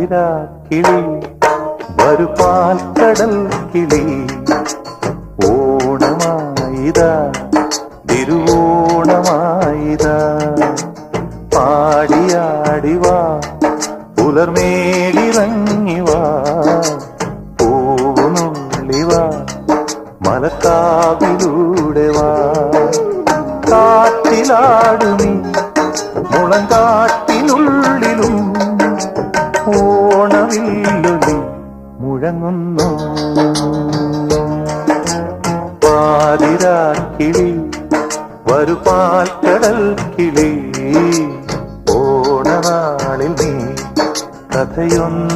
പാതിരാ കിളി വരു പാൽക്കടൽ കിളി ഓണമായിതാ തിരുവോണമായിതാ പാടിയാടിവാ പുലർമേലിറങ്ങിവാ പൂവുനുള്ളിവാ മലക്കാവിലൂടെ വാ കാറ്റിലാടുമീ മുളങ്കാട്ടിനുള്ളിലും ഓണവില്ലൊലി മുഴങ്ങുന്നു പാതിരാ കിളി വരു പാൽക്കടൽ കിളി ഓണനാളിൽ നീ കഥയൊന്നു